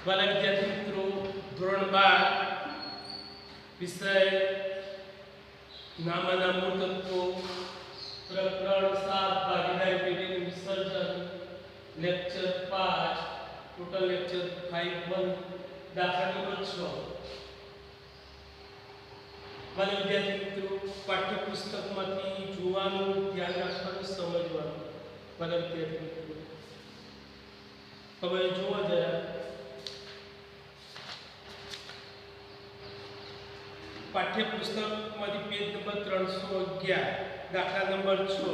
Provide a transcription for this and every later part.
वाला विद्यार्थी मित्रों ધોરણ 12 विषय नामाना मूળ તત્વો પ્રકરણ 7 ભાગીદારી પેઢીનું વિસર્જન લેક્ચર 5 ટોટલ લેક્ચર 5 દાખલા નંબર 6 વાલા વિદ્યાર્થી મિત્રો પાઠ્યપુસ્તકમાંથી જોવાનું ધ્યાન રાખવાનું સમજવાનું વાલા વિદ્યાર્થી મિત્રો હવે જોવા જરા पाठ्यपुस्तक पेज नंबर 311 दाखला नंबर 6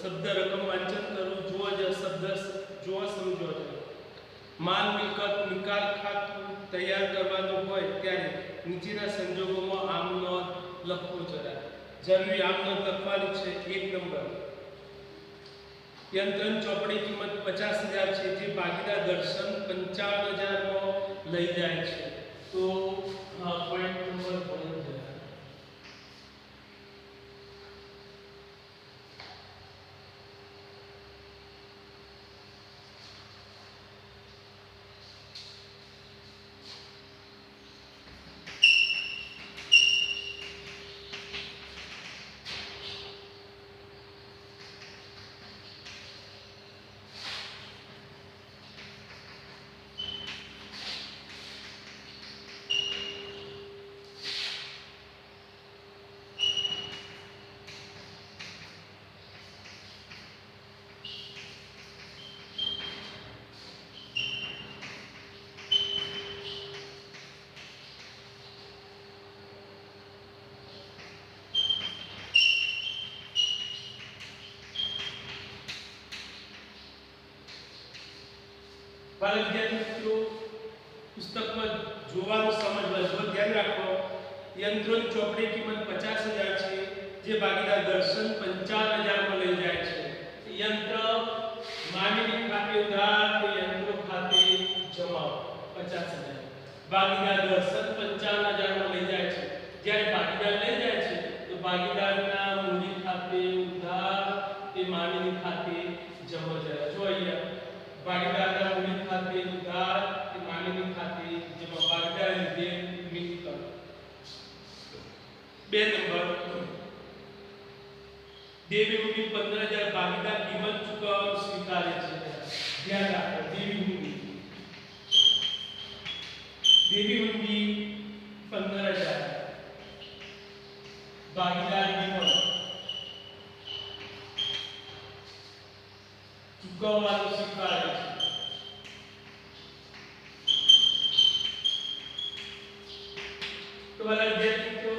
शब्द रकम वांचन करो जो शब्द जो समझो माल मिलकत निकाल खातु तैयार करवानो होय त्यारे नीचेना संजोगोमां आम नोंध लखो जरा जरूरी आम नोंध लखवानी छे 1 नंबर यंत्रन चौपड़ी किंमत 50,000 छे जे भागीदार दर्शन 55,000 में लई जाय छे तो पॉइंट नंबर 1 वाला विद्यार्थी मित्रों पुस्तक में જોવાનું સમજવાનું જો ધ્યાન રાખો યંત્રોની ચોપડી કિંમત 50,000 છે જે ભાગીદાર દર્શન 55,000 માં લઈ જાય છે યંત્ર માનવી ખાતે ઉધાર તો યંત્રો ખાતે જમા 50,000 ભાગીદાર દર્શન 55,000 માં લઈ જાય છે જ્યારે ભાગીદાર લઈ જાય છે તો ભાગીદારના મૂડી ખાતે ઉધાર તે માનવી ખાતે જમા જાય જો અહીંયા भागीदार मूल्य खाते उधार के मानवी खाते जब भागीदार दे मिलकत 2 नंबर देवी मूल्य 15,000 भागीदार कीमत चुकावવાનું સ્વીકારે છે ધ્યાન રાખો देवी मूल्य 15,000 भागीदार कीमत चुकावવાનું સ્વીકારે છે तो वाला विद्यार्थी तो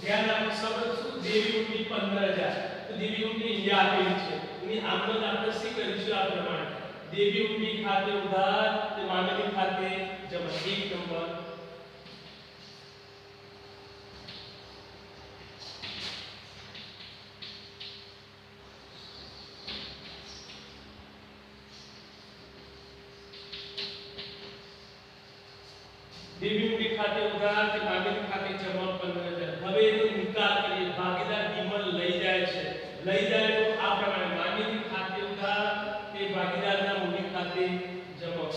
ध्यान રાખો શબ્દ શું દેવી મૂડી 15,000 તો દેવી મૂડી અહીંયા આપેલી છે એની આમનોંધ આપણે શી કરીશું આ પ્રમાણે દેવી મૂડી ખાતે ઉધાર તે માનવી ખાતે જમા 1 નંબર देवी मूडी खाते उधार के मानवी खाते जमा 15,000 હવે એનો નિકાલ કરીએ ભાગીદાર कीमत લઈ જાય છે લઈ જાય તો આ પ્રમાણે માનવી ખાતે ઉધાર તે ભાગીદારના મૂડી ખાતે જમા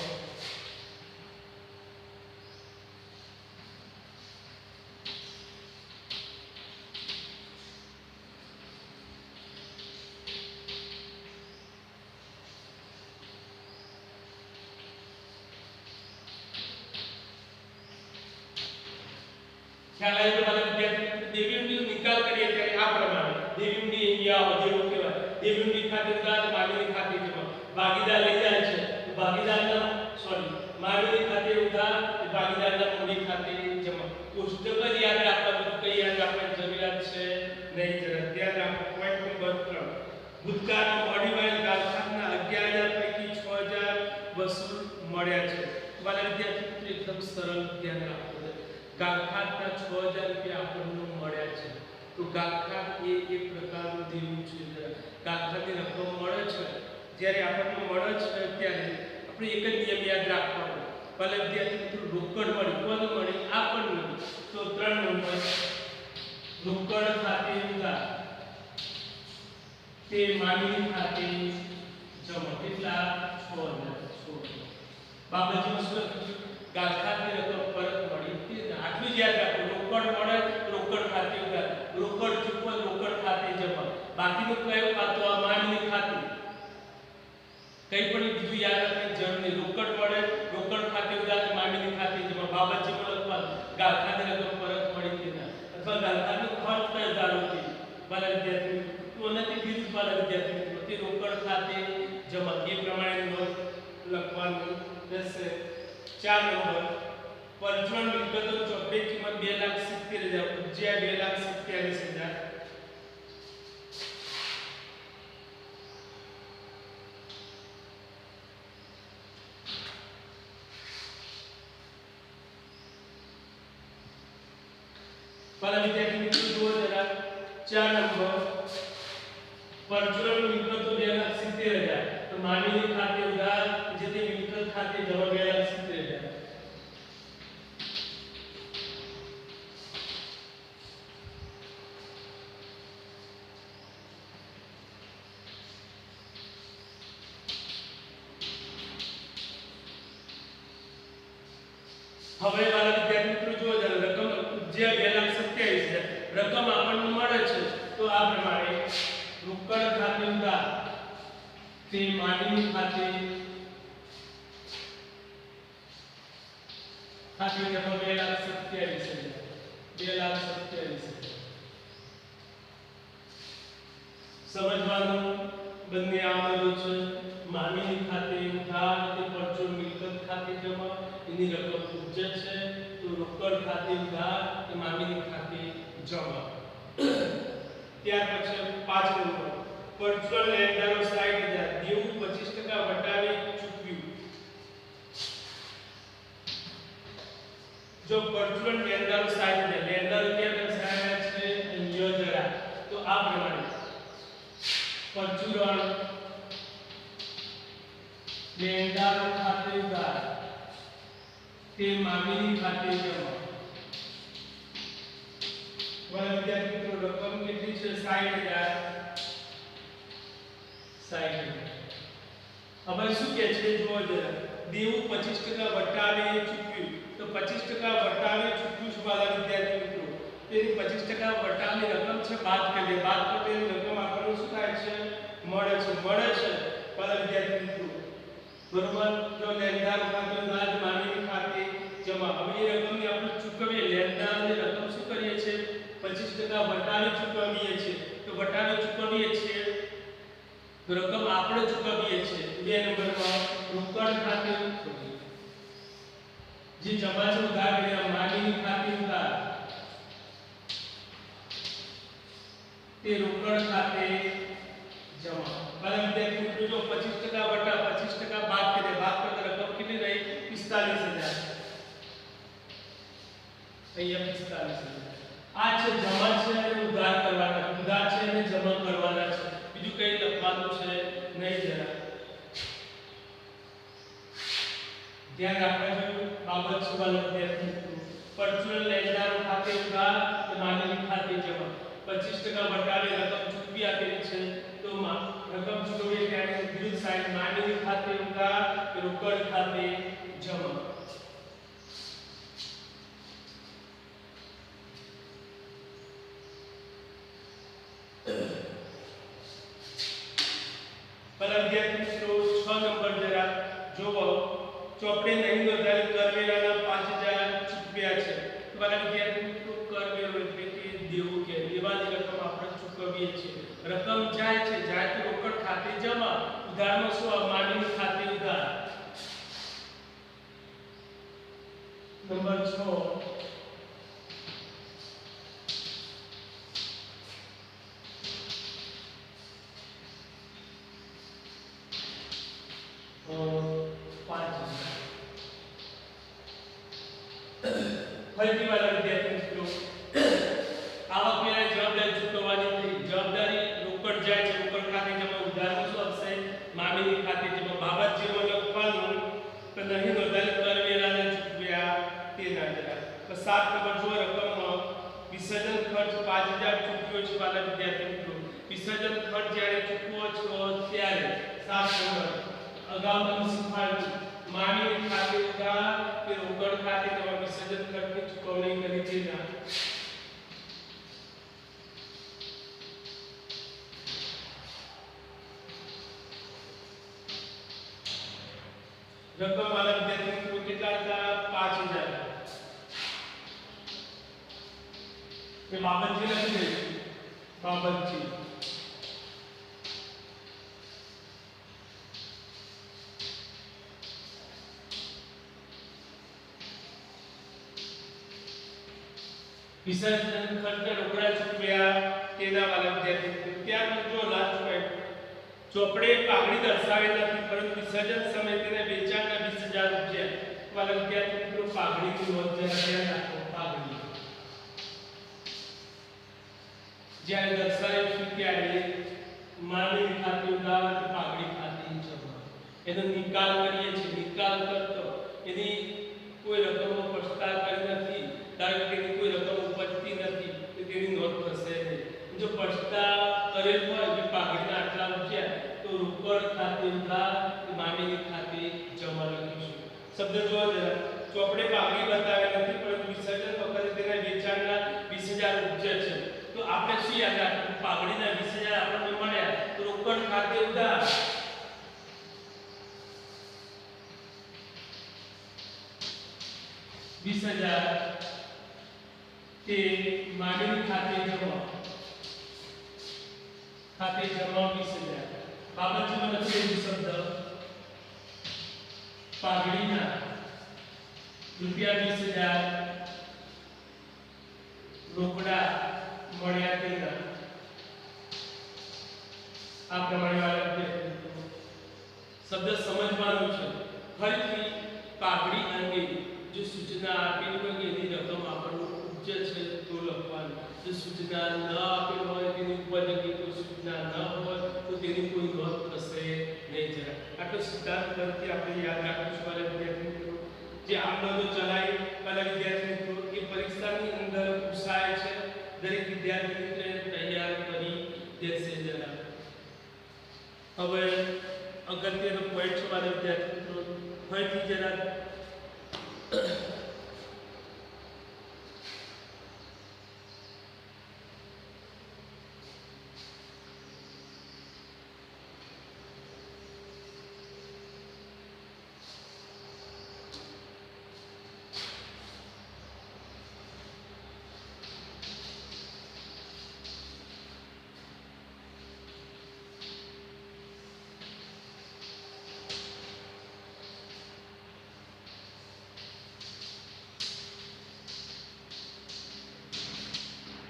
ખ્યાલ આવ્યો તો વાલા વિદ્યાર્થી દેવી મૂડીનો નિકાલ કરીએ ત્યારે આ પ્રમાણે દેવી મૂડી અહીંયા આવે જેવું કહેવાય દેવી મૂડી ખાતે ઉધાર માનવી ખાતે જમા ભાગીદાર લઈ જાય છે તો ભાગીદારના માનવી ખાતે ઉધાર તે ભાગીદારના મૂડી ખાતે જમા પુસ્તક જ યાદ રાખવા બધું કઈ યાદ રાખવાની જરૂરિયાત છે નહીં જરા ધ્યાન રાખો પોઈન્ટ નંબર 3 ભૂતકાળમાં મળી વાળેલ ગાલખાતના 11,000 પૈકી 6,000 વસૂલ મળ્યા છે વાલા વિદ્યાર્થી મિત્રો એકદમ સરળ ધ્યાન રાખો गालखातना 6,000 रुपया આપણને મળ્યા છે તો ગાલખાત એ એક પ્રકારનું દેવું છે ગાલખાતની રકમ મળે છે જ્યારે આપણને મળે છે ત્યારે આપણે એક જ નિયમ યાદ રાખવાનો ભલે વિદ્યાર્થી મિત્રો રોકડ મળી કોને મળી આપણને તો 3 નંબર રોકડ ખાતે ઉધાર તે માનવી ખાતે જમા કેટલા 6,000 બાબાજીનું શું લખ્યું ગાંઠાની રકમ પરત મળી તે આટલું જ યાદ રાખો રોકડ મળે રોકડ ખાતે ઉધાર રોકડ ચૂકવો રોકડ ખાતે જમા બાકીનું કયું ખાતું આ માંગણી ખાતું કઈ પણ બીજું યાદ રાખવાની જરૂર નહીં રોકડ મળે રોકડ ખાતે ઉધાર માંગણી ખાતે જમા બાબાજીનું લખવાનું ગાંઠાની રકમ પરત મળી કે ના અથવા ગાંઠાનો ખર્ચ કયો ધારો કે વાલા વિદ્યાર્થી તો નથી વિરુદ્ધ વાલા વિદ્યાર્થી મિત્રો તે રોકડ ખાતે જમા એ પ્રમાણે નોંધ લખવાનું રહેશે 4 નંબર પરચુરણ મિલકતો ચોપડી કિંમત 2,70,000 ઉપજ્યા 2,47,000 વાલા વિદ્યાર્થી મિત્રો જુઓ જરા 4 નંબર પરચુરણ મિલકતો 2,70,000 તો માનવીની ખાતે ઉધાર જે તે મિલકત ખાતે જમા 2,70,000 હવે વાલા વિદ્યાર્થી મિત્રો જુઓ જરા રકમ જે 2,27,000 રકમ આપણને મળે છે તો આ પ્રમાણે રોકડ ખાતે ઉધાર તે માનવી ખાતે જમા 2,27,000 સમજવાનું બંને આવેલું છે માનવી ખાતે ઉધાર તે પરચુરણ મિલકત ખાતે જમા એની રકમ ઉપજે છે તો રોકડ ખાતે ઉધાર તે માનવી ખાતે જમા ત્યાર પછી 5 નંબર પરચુરણ લેણદારો 60,000 દેવું 25% વટાવી ચૂકવ્યું જો પરચુરણ લેણદારો 60,000 લેણદારો ક્યાં દર્શાવ્યા છે અહીંયા જરા તો આ પ્રમાણે પરચુરણ લેણદારો ખાતે ઉધાર તે માગણી ખાતે જમા વાલા વિદ્યાર્થી મિત્રો રકમ કેટલી છે 60,000 હવે શું કહે છે જુઓ જરા દેવું 25% વટાવે ચૂકવ્યું તો 25% વટાવે ચૂકવ્યું છે વાલા વિદ્યાર્થી મિત્રો તેની 25% વટાવની રકમ છે બાદ કરીએ બાદ કરીએ રકમ આપણને શું થાય છે મળે છે વાલા વિદ્યાર્થી મિત્રો બરોબર જો લેણદાર ખાતે ઉધાર માનવી ખાતે જમા હવે એ રકમની આપણે ચૂકવીએ લેણદારની રકમ શું કરીએ છીએ 25% વટાવે ચૂકવીએ છીએ તો વટાવે ચૂકવીએ છીએ તો રકમ આપણે ચૂકવીએ છીએ 2 નંબરમાં રોકડ ખાતે જે જમા છે ઉધાર કર્યા માનવી ખાતે ઉધાર તે રોકડ ખાતે જમા વાલા વિદ્યાર્થી મિત્રો જો 25% વટા 25% બાદ કરીએ બાદ કરતા રકમ કેટલી રહી 45,000 અહીંયા 45,000 આ છે જમા છે અને ઉધાર કરવાના ઉધાર છે અને જમા કરવાના છે બીજું કઈ લખવાનું છે નહીં જરા ધ્યાન રાખવાનું બાબત છે વાલા વિદ્યાર્થી મિત્રો પરચુરણ લેણદારો ખાતે ઉધાર તો માનવી ખાતે જમા 25% વટાવી રકમ ચૂકવી આપેલી છે તો રકમ ચૂકવીએ ત્યારે વિરુદ્ધ સાઈડ માનવી ખાતે ઉધાર રોકડ ખાતે જમા વાલા વિદ્યાર્થી મિત્રો 6 નંબર જરા જોવો ચોપડે નહીં નોંધાયેલ કરવેરાના 5,000 ચૂકવ્યા છે વાલા વિદ્યાર્થી મિત્રો કરવેરો એટલે કે દેવું કે દેવાની રકમ આપણે ચૂકવીએ છીએ રકમ જાય છે જાય તો રોકડ ખાતે જમા ઉધારમાં શું માનવી ખાતે ઉધાર નંબર 6 ફરીથી વાલા વિદ્યાર્થી મિત્રો આવક વેરાની જવાબદારી ચૂકવવાની જવાબદારી રોકડ જાય છે રોકડ ખાતે જમા ઉધારમાં શું આવશે માનવી ખાતે જમા બાબતજીમાં લખવાનું કે નહીં નોંધાયેલ કરવેરાને ચૂકવ્યા તે ના જરા તો 7 નંબર જો રકમ વિસર્જન ખર્ચ 5,000 ચૂકવ્યો છે વાલા વિદ્યાર્થી મિત્રો વિસર્જન ખર્ચ જ્યારે ચૂકવો છો ત્યારે 7 નંબર અગાઉ તમે શીખવાડ્યું માનવી ખાતે ઉધાર કે રોકડ ખાતે તમે વિસર્જન ખર્ચની ચૂકવણી કરી છે ના રકમ વાળા વિદ્યાર્થી મિત્રો કેટલા હતા 5000 એ બાબતજી લખી દઈશું બાબતજી વિસર્જન ખર્ચના રોકડા ચૂકવ્યા તેના વાળા વિદ્યાર્થી ત્યાં જો લાસ્ટ પોઈન્ટ ચોપડે પાઘડી દર્શાવેલ નથી પરંતુ વિસર્જન સમયે તેને વેચાણના 20000 રૂપિયા વાળા વિદ્યાર્થી મિત્રો પાઘડીની નોંધ જરા ધ્યાન રાખો પાઘડી જ્યારે દર્શાવેલ ત્યારે માનવી ખાતે ઉધાર પાઘડી ખાતે જમા એનો નિકાલ કરીએ છીએ નિકાલ કરતો એની કોઈ રકમનો પ્રસ્તાવ કરી નથી કારણ કે એની કોઈ રકમ ઉપજતી નથી તો તેની નોંધ થશે નહીં જો પ્રસ્તાવ કરેલ હોય કે પાઘડીના આટલા રૂપિયા તો રોકડ ખાતે ઉધાર માનવી ખાતે જમા લખીશું શબ્દ જોવા જરા ચોપડે પાઘડી બતાવેલ નથી પરંતુ વિસર્જન વખતે તેના વેચાણના 20000 રૂપિયા છે તો આપણે શું યાદ રાખવું પાઘડીના 20000 આપણને મળ્યા તો રોકડ ખાતે ઉધાર 20000 તે માનવી ખાતે જમા 20000 બાબતમાં લખેલું શબ્દ પાઘડીના રૂપિયા 20000 રોકડા મળ્યા તેના આ પ્રમાણે વાળા શબ્દ સમજવાનું છે ફરીથી પાઘડી અંગે જો સૂચના આપેલી હોય કે એની રકમ આપણને ઉપજે છે તો લખવાનું જો સૂચના ન આપેલી હોય તેની ઉપજ કે કોઈ સૂચના ન હોય તો તેની કોઈ નોંધ થશે નહીં જરા આટલો સિદ્ધાંત પરથી આપણે યાદ રાખીશું વાળા વિદ્યાર્થી મિત્રો જે આપણે જો ચલાવી વાળા વિદ્યાર્થી મિત્રો એ પરીક્ષાની અંદર પૂછાય છે દરેક વિદ્યાર્થી મિત્રને તૈયાર કરી દેશે જરા હવે અગત્યનો પોઈન્ટ છે વાળા વિદ્યાર્થી મિત્રો ફરીથી જરા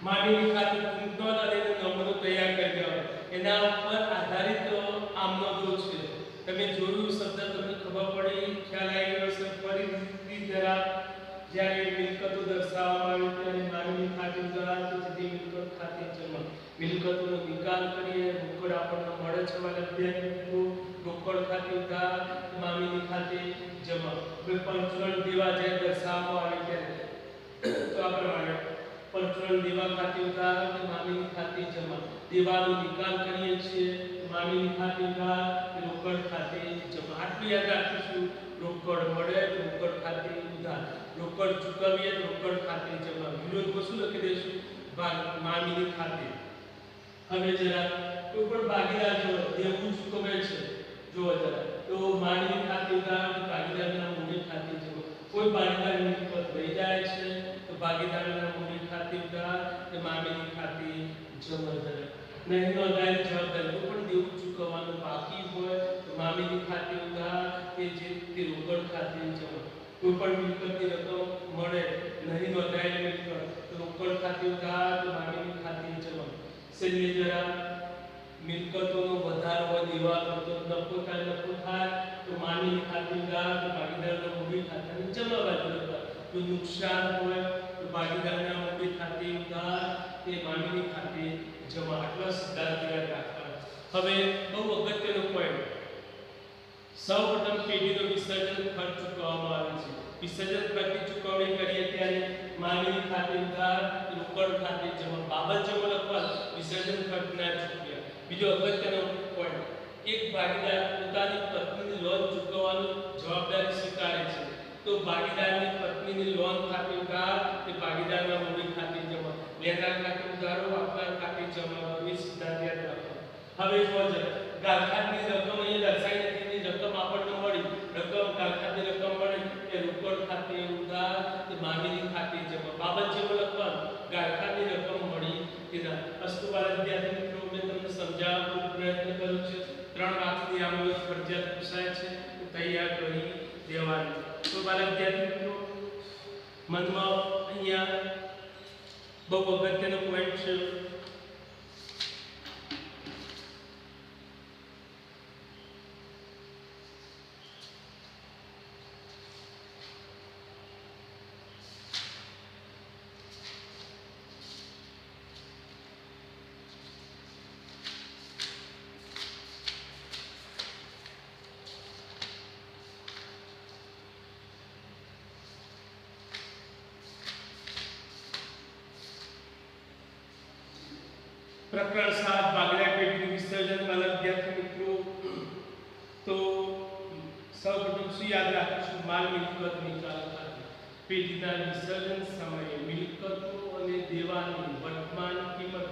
માનવી ખાતે નોંધ અને નમૂનો તૈયાર કરી દેવાનો એના ઉપર આધારિત આમનો જો છે તમે જોયું શબ્દ તમને ખબર પડી ખ્યાલ આવી હશે ફરીથી જરા જ્યારે મિલકતો દર્શાવવામાં આવે ત્યારે માનવી ખાતે ઉધાર તો સીધી મિલકત ખાતે જમા મિલકતોનો નિકાલ કરીએ રોકડ આપણને મળે છે વાળા વિદ્યાર્થી મિત્રો રોકડ ખાતે ઉધાર માનવી ખાતે જમા પંચરણ દેવા જે દર્શાવવામાં આવે ત્યારે તો આ પ્રમાણે પંચરણ દેવા ખાતે ઉધાર કે માનવી ખાતે જમા દેવાનો નિકાલ કરીએ છીએ માનવી ખાતે ઉધાર કે રોકડ ખાતે જમા આટલું યાદ રાખીશું રોકડ મળે રોકડ ખાતે ઉધાર રોકડ ચૂકવીએ રોકડ ખાતે જમા વિરોધમાં શું લખી દઈશું માનવી ખાતે હવે જરા કોઈ પણ ભાગીદાર જો દેવું ચૂકવે છે જો જરા તો માનવી ખાતે ઉધાર કે ભાગીદારના મૂડી ખાતે જમા કોઈ ભાગીદાર મિલકત લઈ જાય છે તો ભાગીદારના મૂડી ખાતે ઉધાર કે માનવી ખાતે જમા કરે નહીં નોંધાયેલ જવાબદારી પણ દેવું ચૂકવવાનું બાકી હોય તો માનવી ખાતે ઉધાર કે જે તે રોકડ ખાતે જમા કોઈ પણ મિલકતની રકમ મળે નહીં નોંધાયેલ મિલકત તો રોકડ ખાતે ઉધાર તો માનવી ખાતે જમા છેલ્લે જરા મિલકતોનો વધારો હોય દેવા કરતો નફો થાય તો માનવી ખાતે ઉધાર તો ભાગીદારના મૂડી ખાતે જમા બાજુ લખવા જો નુકસાન હોય તો ભાગીદારના મૂડી ખાતે ઉધાર તે માનવી ખાતે જમા આટલા સિદ્ધાંત યાદ રાખવાના હવે બહુ અગત્યનો પોઈન્ટ સૌપ્રથમ પેઢીનો વિસર્જન ખર્ચ ચૂકવવામાં આવે છે વિસર્જન ખર્ચની ચૂકવણી કરીએ ત્યારે માનવી ખાતે ઉધાર રોકડ ખાતે જમા બાબત જમા લખવા વિસર્જન ખર્ચના ચૂકવ્યા બીજો અગત્યનો પોઈન્ટ એક ભાગીદાર પોતાની પત્નીની લોન ચૂકવવાની જવાબદારી સ્વીકારે છે તો ભાગીદારની પત્નીની લોન ખાતે ઉધાર તે ભાગીદારના મૂડી ખાતે જમા, લેનાર ખાતે ઉધારો, આપનાર ખાતે જમા, એ સિદ્ધાંત યાદ રાખો. હવે જો ગાળખાની રકમ અહીંયા દર્શાવી નથી, એની રકમ આપણને મળી, રકમ ગાળખાની રકમ મળી એ રોકડ ખાતે ઉધાર તે માંગીની ખાતે જમા, બાબત જેવો લખવાનું ગાળખાની રકમ મળી તેના. અસ્તુવાળા વિદ્યાર્થી મિત્રો, મેં તમને સમજાવવાનો પ્રયત્ન કર્યો છે. 3 માર્ક્સની આમ ફરજિયાત પૂછાય છે તો તૈયાર કરી દેવાની. તો બાળક વિદ્યાર્થી મિત્રો, મનમાં અહીંયા બહુ અગત્યનો પોઈન્ટ છે. પ્રકરણ 7 ભાગીદાર પેઢીનું વિસર્જન. વાલા વિદ્યાર્થી મિત્રો, તો સૌપ્રથમ શું યાદ રાખીશું? માલ મિલકત નિકાલ ખાતે પેઢીના વિસર્જન સમયે મિલકતો અને દેવાની વર્તમાન કિંમત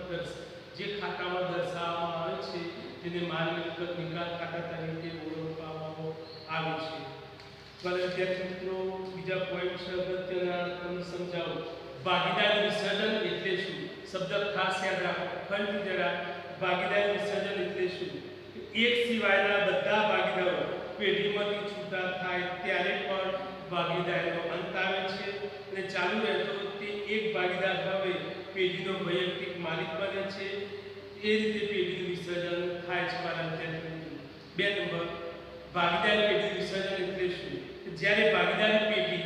જે ખાતામાં દર્શાવવામાં આવે છે તેને માલ મિલકત નિકાલ ખાતા તરીકે ઓળખવામાં આવે છે. વાલા વિદ્યાર્થી મિત્રો, બીજા પોઈન્ટ છે અગત્યના, તમને સમજાવું. ભાગીદાર વિસર્જન એટલે શું? શબ્દ ખાસ યાદ રાખો, ફરીથી જરા. ભાગીદાર વિસર્જન એટલે શું? એક સિવાયના બધા ભાગીદારો પેઢીમાંથી છૂટા થાય ત્યારે પણ ભાગીદારીનો અંત આવે છે અને ચાલુ રહેતો તે એક ભાગીદાર હવે પેઢીનો વૈયક્તિક માલિક બને છે. એ રીતે પેઢીનું વિસર્જન થાય છે. મારા વિદ્યાર્થીઓ, 2 નંબર, ભાગીદાર પેઢીનું વિસર્જન એટલે શું? જ્યારે ભાગીદારી પેઢી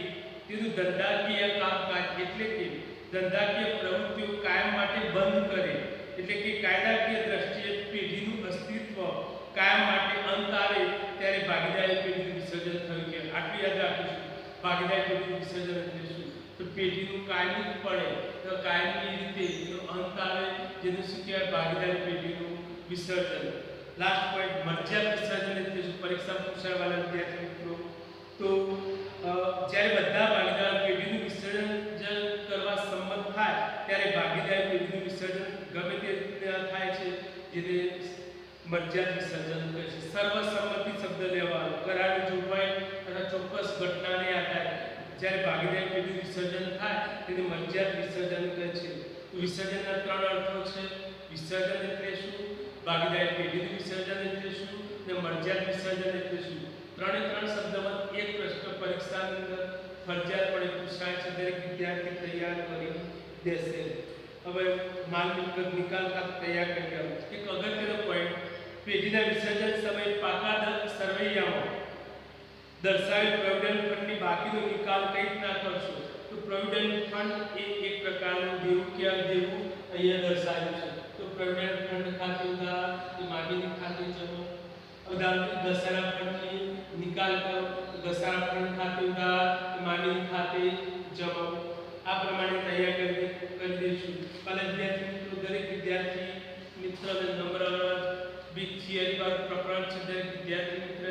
તેનું ધંધાકીય કામકાજ એટલે કે ધંધાકીય પ્રવૃત્તિઓ કાયમ માટે બંધ કરે, એટલે કે કાયદાકીય દ્રષ્ટિએ પેઢીનું અસ્તિત્વ કાયમ માટે અંત આવે ત્યારે ભાગીદારી પેઢીનું વિસર્જન થયું કે આટલું યાદ રાખીશું. ભાગીદારી પેઢીનું વિસર્જન એટલે શું? તો પેઢીનું કાયમી પડે તો કાયમી રીતે એનો અંત આવે, જેનું શું કહેવાય? ભાગીદારી પેઢીનું વિસર્જન. લાસ્ટ પોઈન્ટ, મરજિયાત વિસર્જન એટલે શું? પરીક્ષા પૂછાવાળા વિદ્યાર્થી મિત્રો, તો જ્યારે બધા ભાગીદાર પેઢીનું વિસર્જન કરવા સંમત થાય ત્યારે ભાગીદારી પેઢીનું વિસર્જન ગમે તે રીતે થાય છે, જેને મરજિયાત વિસર્જન કહે છે. સર્વસંમતિ શબ્દ લેવાનો, કરારની જોગવાઈ અથવા ચોક્કસ ઘટનાને આધારે જ્યારે ભાગીદારી પેઢીનું વિસર્જન થાય તેને મરજિયાત વિસર્જન કહે છે. વિસર્જનના 3 અર્થો છે. વિસર્જન એટલે શું? ભાગીદારી પેઢીનું વિસર્જન એટલે શું? અને મરજિયાત વિસર્જન એટલે શું? 3 શબ્દમાં એક પ્રશ્ન પરીક્ષાની અંદર ફરજિયાતપણે પૂછાય છે. દરેક વિદ્યાર્થી તૈયાર કરી દેશે. હવે માલ મિલકત નિકાલ ખાતે તૈયાર કરી દેવાનું. એક અગત્યનો પોઈન્ટ, પેઢીના વિસર્જન સમયે પાકા સરવૈયામાં દર્શાવેલ પ્રોવિડન્ટ ફંડની બાકીનો નિકાલ કઈ રીતના કરશો? તો પ્રોવિડન્ટ ફંડ એ એક પ્રકારનું દેવું ક્યાં દેવું અહીંયા દર્શાવ્યું છે. તો પ્રોવિડન્ટ ફંડ ખાતે ઉધાર એ માગીની ખાતે જમા. ઉદાહરણ દશેરા ફંડની નિકાલ કરો, દશેરા ફંડ ખાતે ઉધાર એ માગીની ખાતે જમા. આ પ્રમાણે તૈયાર કરી દઈશું. પહેલા વિદ્યાર્થી મિત્રો, દરેક વિદ્યાર્થી મિત્રને નંબર બી થિયરી પર પ્રકરણ છે. દરેક વિદ્યાર્થી મિત્ર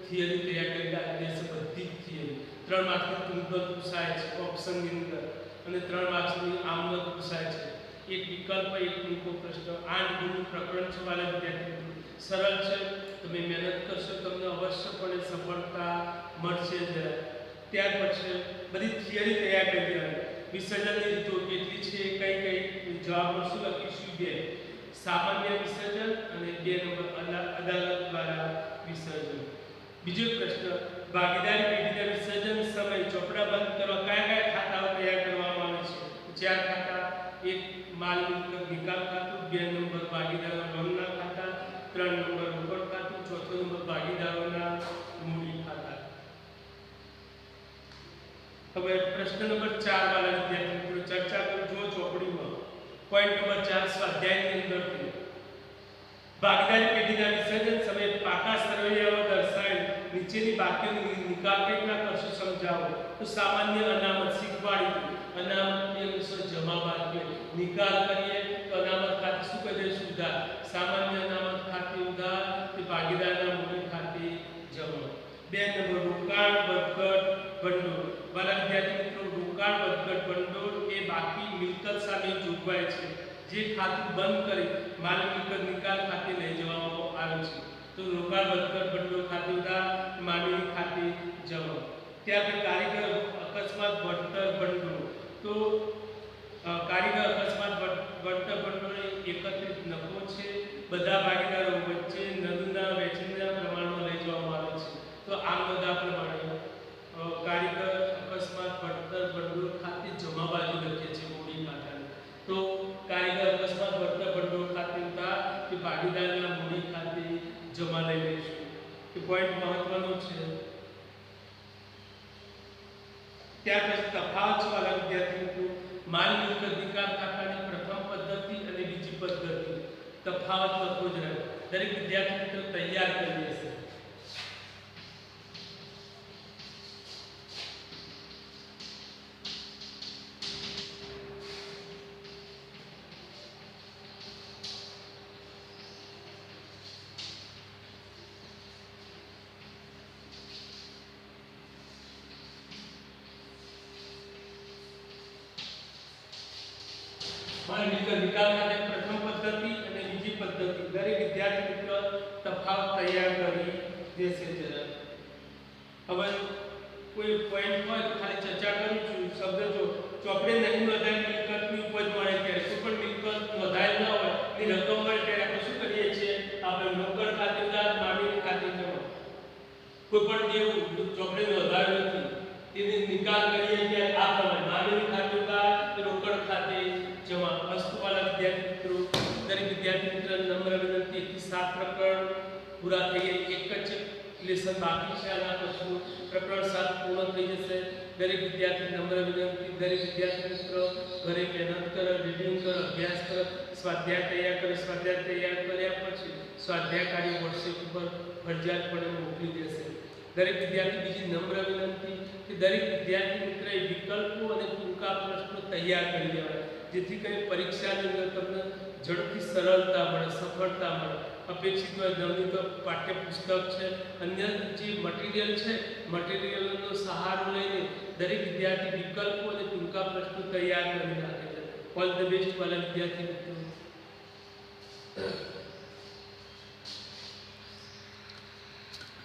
થિયરી તૈયાર કરી દેશે. બધી જ થિયરી 3 માર્ક્સની ટૂંકમાં પૂછાય છે ઓપ્શનની અંદર, અને 3 માર્ક્સની આમનો પૂછાય છે. એક વિકલ્પ, એક ટૂંકો પ્રશ્ન. 8 ગુણનું પ્રકરણ છે. વાલા વિદ્યાર્થી મિત્રો, સરળ છે. તમે મહેનત કરશો તમને અવશ્યપણે સફળતા મળશે. ત્યાર પછી બધી થિયરી તૈયાર કરી દેવાની. વિસર્જનની રીતો કેટલી છે, કઈ જવાબમાં શું લખીશું? 2, સામાન્ય વિસર્જન અને 2 નંબર અદાલત દ્વારા વિસર્જન. બીજો પ્રશ્ન, ભાગીદારી પેઢીના વિસર્જન સમયે ચોપડા બંધ કરવા કયા ખાતાઓ તૈયાર કરવામાં આવે છે? 4 ખાતા. 1 માલ મિલકત નિકાલ ખાતું, 2 નંબર ભાગીદારો લોનના ખાતા, 3 નંબર રોકડ ખાતું, 4 નંબર ભાગીદારોના મૂડી ખાતા. હવે પ્રશ્ન નંબર 4 વાળા વિદ્યાર્થી મિત્રો ચર્ચા કરજો ચોપડીમાં. પોઈન્ટ નંબર 4 સ્વાધ્યાયની અંદરથી ભાગીદારી પેઢીના વિસર્જન સમયે પાકા સરવૈયામાં દર્શાવેલ નીચેની બાકીનો નિકાલ કઈ રીતના કરશો સમજાવો. તો સામાન્ય અનામત શીખવાડી, અનામતની અનુસાર જમા બાકી નિકાલ કરીએ તો અનામત ખાતે શું કરી દઈશું? ઉધાર. સામાન્ય અનામત ખાતે ઉધાર તે ભાગીદાર જોગવાઈ છે, જે ખાતું બંધ કરી માલ મિલકત નિકાલ ખાતે લઈ જવામાં આવે છે. તો રોકાણ વધઘટ ભંડોળ ખાતે ઉધાર માનવી ખાતે જમા. ત્યાર પછી કારીગર અકસ્માત વળતર ભંડોળ. તો કારીગર અકસ્માત વળતર ભંડોળ એકત્રિત નફો છે, બધા ભાગીદારો વચ્ચે નદીના વેચણીના પ્રમાણમાં લઈ જવામાં આવે છે. તો આ બધા પ્રમાણે કારીગર અકસ્માત વળતર ભંડોળ ખાતે જમા બાજુ લખીએ છીએ મૂડી ખાતાની. તો કારીગર અકસ્માત વળતર ભંડોળ ખાતે ઉધાર કે ભાગીદારના મૂડી ખાતે જમા લઈ લઈશું. એ પોઈન્ટ મહત્વનો છે. ત્યાર પછી તફાવત વાળા વિદ્યાર્થી મિત્રો, માલ મિલકત નિકાલ ખાતાની પ્રથમ પદ્ધતિ અને બીજી પદ્ધતિ તફાવત લખવો જ રહે. દરેક વિદ્યાર્થી મિત્રો તૈયાર કરી લેશે. માલ મિલકત નિકાલ ખાતે પ્રથમ પદ્ધતિ અને બીજી પદ્ધતિ દરેક વિદ્યાર્થી મિત્રો તફાવત તૈયાર કરી દેશે. જરા હવે કોઈ પોઈન્ટ હોય તો ખાલી ચર્ચા કરું છું. શબ્દ જો ચોપડે નહીં નોંધાયેલ મિલકતની ઉપજ મળે ત્યારે, કોઈ પણ મિલકત નોંધાયેલ ના હોય ની રકમ મળે ત્યારે આપણે શું કરીએ છીએ? આપણે રોકડ ખાતે ઉધાર માનવી ખાતે જમા. કોઈ પણ દેવું ચોપડે નોંધાયેલ નથી તેની નિકાલ કરીએ ત્યારે આ પ્રમાણે માનવી ખાતે ઉધાર રોકડ ખાતે જમા. વસ્તુવાળા વિદ્યાર્થી મિત્રો, દરેક વિદ્યાર્થી મિત્રો નમ્ર વિનંતી 1 થી 7 પ્રકરણ પૂરા થઈ ગયા. એક જ લેસન બાકી છે. આના પછી પ્રકરણ 7 પૂર્ણ થઈ જશે. દરેક વિદ્યાર્થી નમ્ર વિનંતી, દરેક વિદ્યાર્થી મિત્રો ઘરે મહેનત કરો, રીડિંગ કરો, અભ્યાસ કરો, સ્વાધ્યાય તૈયાર કરો. સ્વાધ્યાય તૈયાર કર્યા પછી સ્વાધ્યાય કાર્ય WhatsApp ઉપર ફરજિયાતપણે મોકલી દેશે. દરેક વિદ્યાર્થી બીજી નમ્ર વિનંતી કે દરેક વિદ્યાર્થી મિત્રએ વિકલ્પો અને ટૂંકા પ્રશ્નો તૈયાર કરી દેવા, જેથી કરી પરીક્ષાની અંદર તમને ઝડપથી સરળતા મળે, સફળતા મળે. અપેક્ષિત હોય નવનીત પાઠ્યપુસ્તક છે, અન્ય જે મટીરિયલ છે, મટીરિયલનો સહારો લઈને દરેક વિદ્યાર્થી વિકલ્પો અને ટૂંકા પ્રશ્નો તૈયાર કરી રાખે છે. ઓલ ધ બેસ્ટ વાલા વિદ્યાર્થી મિત્રો.